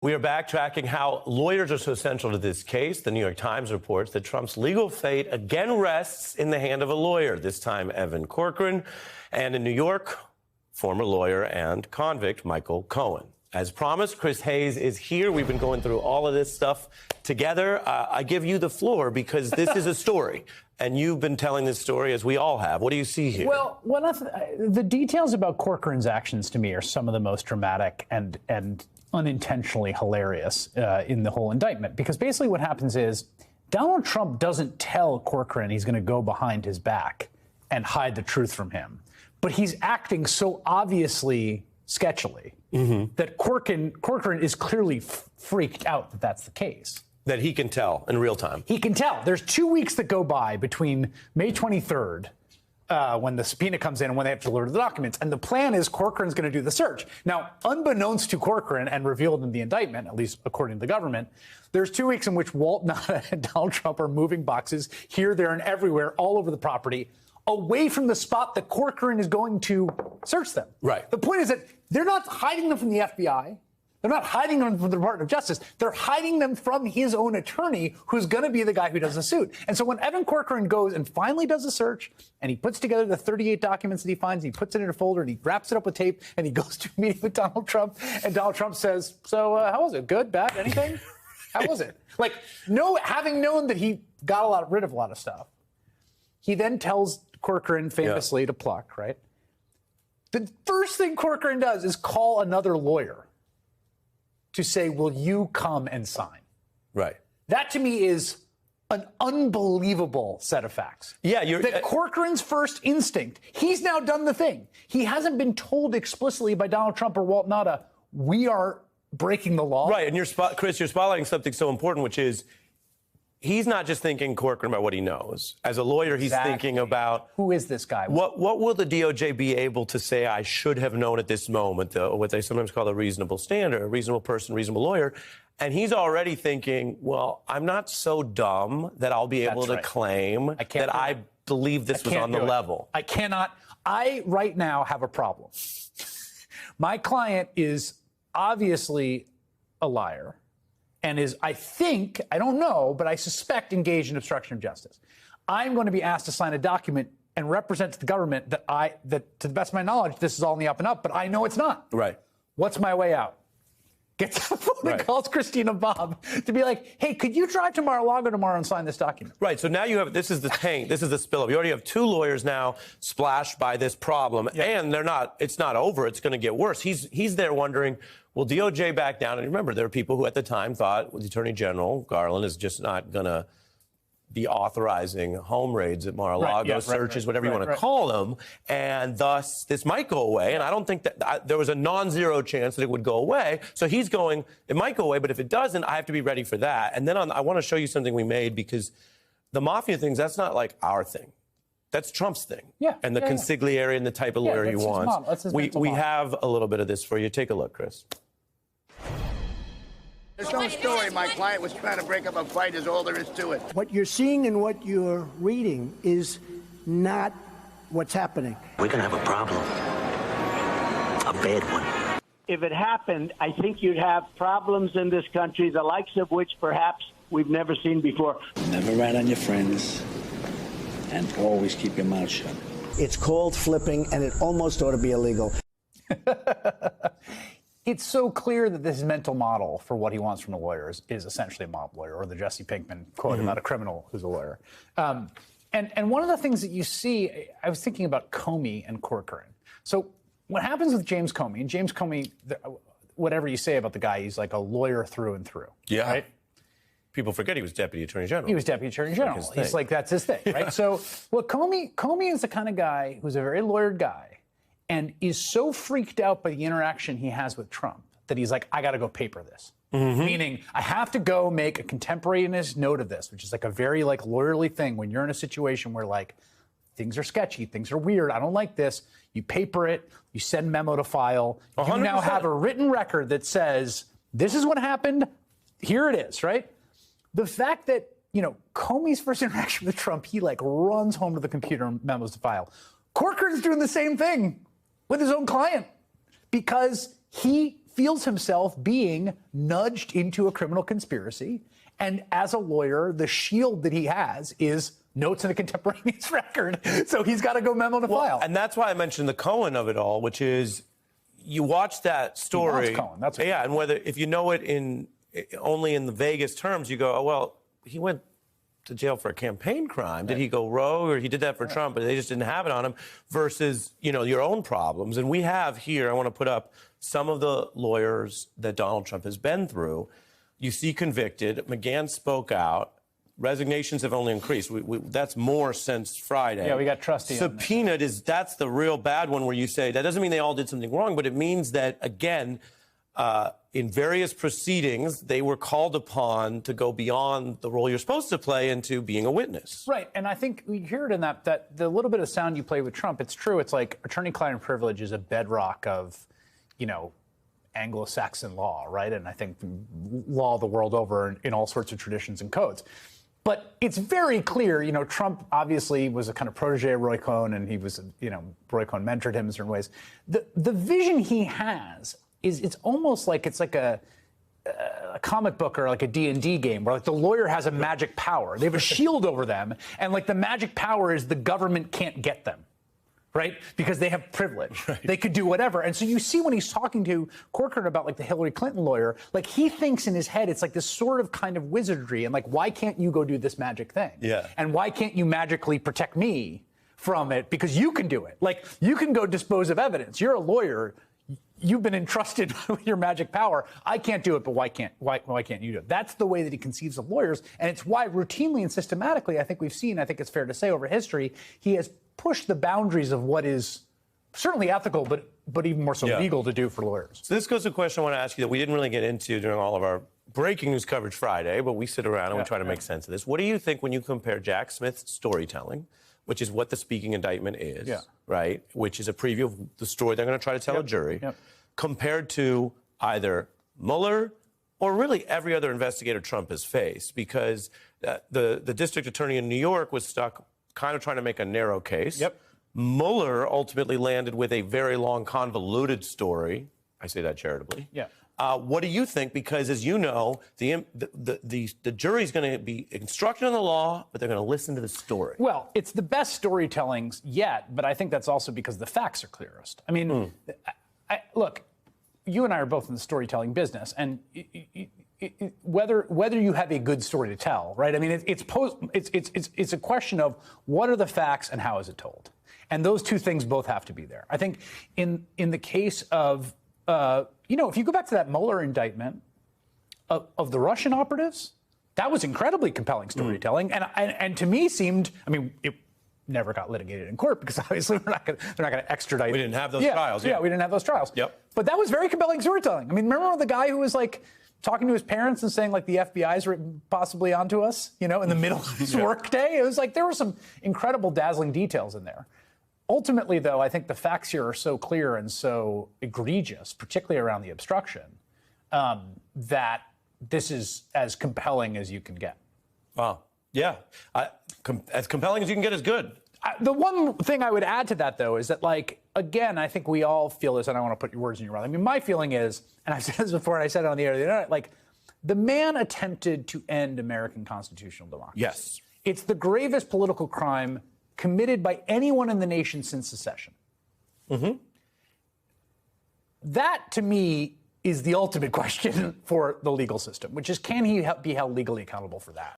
We are backtracking how lawyers are so central to this case. The New York Times reports that Trump's legal fate again rests in the hand of a lawyer, this time Evan Corcoran, and in New York, former lawyer and convict Michael Cohen. As promised, Chris Hayes is here. We've been going through all of this stuff together. I give you the floor because this is a story, and you've been telling this story as we all have. What do you see here? Well, the details about Corcoran's actions to me are some of the most dramatic and unintentionally hilarious in the whole indictment, because basically what happens is Donald Trump doesn't tell Corcoran he's going to go behind his back and hide the truth from him, but he's acting so obviously sketchily that Corcoran is clearly freaked out that that's the case. That he can tell in real time. He can tell. There's 2 weeks that go by between May 23rd, when the subpoena comes in and when they have to deliver the documents. And the plan is Corcoran's going to do the search. Now, unbeknownst to Corcoran and revealed in the indictment, at least according to the government, there's 2 weeks in which Walt Nauta and Donald Trump are moving boxes here, there, and everywhere, all over the property, away from the spot that Corcoran is going to search them. Right. The point is that they're not hiding them from the FBI. They're not hiding them from the Department of Justice. They're hiding them from his own attorney, who's going to be the guy who does the suit. And so when Evan Corcoran goes and finally does a search, and he puts together the 38 documents that he finds, he puts it in a folder, and he wraps it up with tape, and he goes to a meeting with Donald Trump, and Donald Trump says, so how was it? Good, bad, anything? How was it? Like, having known that he got rid of a lot of stuff, he then tells Corcoran famously to pluck, right? The first thing Corcoran does is call another lawyer to say, will you come and sign? Right. That to me is an unbelievable set of facts. Yeah, that Corcoran's first instinct, he's now done the thing. He hasn't been told explicitly by Donald Trump or Walt Nauta, we are breaking the law. Right, and Chris, you're spotlighting something so important, which is he's not just thinking Corcoran about what he knows. As a lawyer, he's thinking about who is this guy? What will the DOJ be able to say I should have known at this moment, what they sometimes call a reasonable standard, a reasonable person, reasonable lawyer. And he's already thinking, well, I'm not so dumb that I'll be able to claim that I believe this was on the level. I cannot. I right now have a problem. My client is obviously a liar. And is, I think, I don't know, but I suspect engaged in obstruction of justice. I'm going to be asked to sign a document and represent to the government that to the best of my knowledge, this is all in the up and up, but I know it's not. Right. What's my way out? Gets on the phone and calls Christina Bobb to be like, hey, could you drive to Mar-a-Lago tomorrow and sign this document? Right. So now you have, this is the tank, this is the spill-up. You already have two lawyers now splashed by this problem, and it's not over. It's going to get worse. He's there wondering, will DOJ back down? And remember, there are people who at the time thought the Attorney General, Garland, is just not going to be authorizing home raids at Mar-a-Lago, searches, whatever you want to call them, and thus this might go away. And I don't think that there was a non-zero chance that it would go away. So he's going, it might go away, but if it doesn't, I have to be ready for that. And then I want to show you something we made, because the mafia things, that's not like our thing. That's Trump's thing. And the consigliere and the type of lawyer he wants. We have a little bit of this for you. Take a look, Chris. There's no story. My client was trying to break up a fight, is all there is to it. What you're seeing and what you're reading is not what's happening. We're going to have a problem. A bad one. If it happened, I think you'd have problems in this country, the likes of which perhaps we've never seen before. Never rat on your friends, and always keep your mouth shut. It's called flipping, and it almost ought to be illegal. It's so clear that this mental model for what he wants from a lawyer is essentially a mob lawyer, or the Jesse Pinkman quote about a criminal who's a lawyer. And one of the things that you see, I was thinking about Comey and Corcoran. So what happens with James Comey, and James Comey, whatever you say about the guy, he's like a lawyer through and through. Yeah. Right? People forget he was Deputy Attorney General. He was Deputy Attorney General. He's like, that's his thing, right? So, well, Comey is the kind of guy who's a very lawyered guy, and is so freaked out by the interaction he has with Trump that he's like, I got to go paper this. Meaning, I have to go make a contemporaneous note of this, which is like a very like lawyerly thing when you're in a situation where like things are sketchy, things are weird, I don't like this. You paper it, you send memo to file. You 100%. now have a written record that says, this is what happened, here it is, right? The fact that, you know, Comey's first interaction with Trump, he like runs home to the computer and memos to file. Corcoran's doing the same thing with his own client, because he feels himself being nudged into a criminal conspiracy. And as a lawyer, the shield that he has is notes in a contemporaneous record. So he's got to go memo to file. And that's why I mentioned the Cohen of it all, which is you watch that story. Cohen, that's yeah, and whether if you know it only in the vaguest terms, you go, oh, well, he went to jail for a campaign crime. Did he go rogue, or he did that for Trump, but they just didn't have it on him, versus, your own problems. And we have here, I want to put up some of the lawyers that Donald Trump has been through. You see convicted. McGahn spoke out. Resignations have only increased. That's more since Friday. Yeah, we got Trustee. Subpoenaed that's the real bad one, where you say that doesn't mean they all did something wrong, but it means that, again, in various proceedings, they were called upon to go beyond the role you're supposed to play into being a witness. Right, and I think we hear it in that the little bit of sound you play with Trump, it's true. It's like attorney-client privilege is a bedrock of, Anglo-Saxon law, right? And I think law the world over in all sorts of traditions and codes. But it's very clear, Trump obviously was a kind of protege of Roy Cohn, and he was, Roy Cohn mentored him in certain ways. The vision he has is it's almost like it's like a comic book or like a D&D game where like the lawyer has a magic power. They have a shield over them, and like the magic power is the government can't get them. Right? Because they have privilege. Right. They could do whatever. And so you see when he's talking to Corcoran about like the Hillary Clinton lawyer, like he thinks in his head, it's like this sort of kind of wizardry. And like, why can't you go do this magic thing? Yeah. And why can't you magically protect me from it? Because you can do it. Like you can go dispose of evidence. You're a lawyer. You've been entrusted with your magic power. I can't do it, but why can't you do it? That's the way that he conceives of lawyers. And it's why routinely and systematically, I think we've seen, I think it's fair to say over history, he has pushed the boundaries of what is certainly ethical, but even more so legal to do for lawyers. So this goes to a question I want to ask you that we didn't really get into during all of our breaking news coverage Friday, but we sit around and we try to make sense of this. What do you think when you compare Jack Smith's storytelling, which is what the speaking indictment is, right, which is a preview of the story they're going to try to tell a jury, compared to either Mueller or really every other investigator Trump has faced? Because the district attorney in New York was stuck kind of trying to make a narrow case. Mueller ultimately landed with a very long, convoluted story. I say that charitably. What do you think? Because, as you know, the jury's going to be instructed on the law, but they're going to listen to the story. Well, it's the best storytelling yet, but I think that's also because the facts are clearest. I mean, look, you and I are both in the storytelling business, and whether you have a good story to tell, right? I mean, it's a question of what are the facts and how is it told, and those two things both have to be there. I think in the case of if you go back to that Mueller indictment of the Russian operatives, that was incredibly compelling storytelling, and to me seemed, I mean, it never got litigated in court because obviously they're not going to extradite. We didn't have those trials. Yeah, we didn't have those trials. But that was very compelling storytelling. I mean, remember the guy who was like talking to his parents and saying like the FBI's possibly onto us, in the middle of his workday? It was like there were some incredible, dazzling details in there. Ultimately, though, I think the facts here are so clear and so egregious, particularly around the obstruction, that this is as compelling as you can get. Wow. Yeah. As compelling as you can get is good. The one thing I would add to that, though, is that, like, again, I think we all feel this, and I don't want to put your words in your mouth. I mean, my feeling is, and I've said this before, and I said it on the air the other night, like, the man attempted to end American constitutional democracy. Yes. It's the gravest political crime committed by anyone in the nation since secession. That, to me, is the ultimate question for the legal system, which is, can he be held legally accountable for that?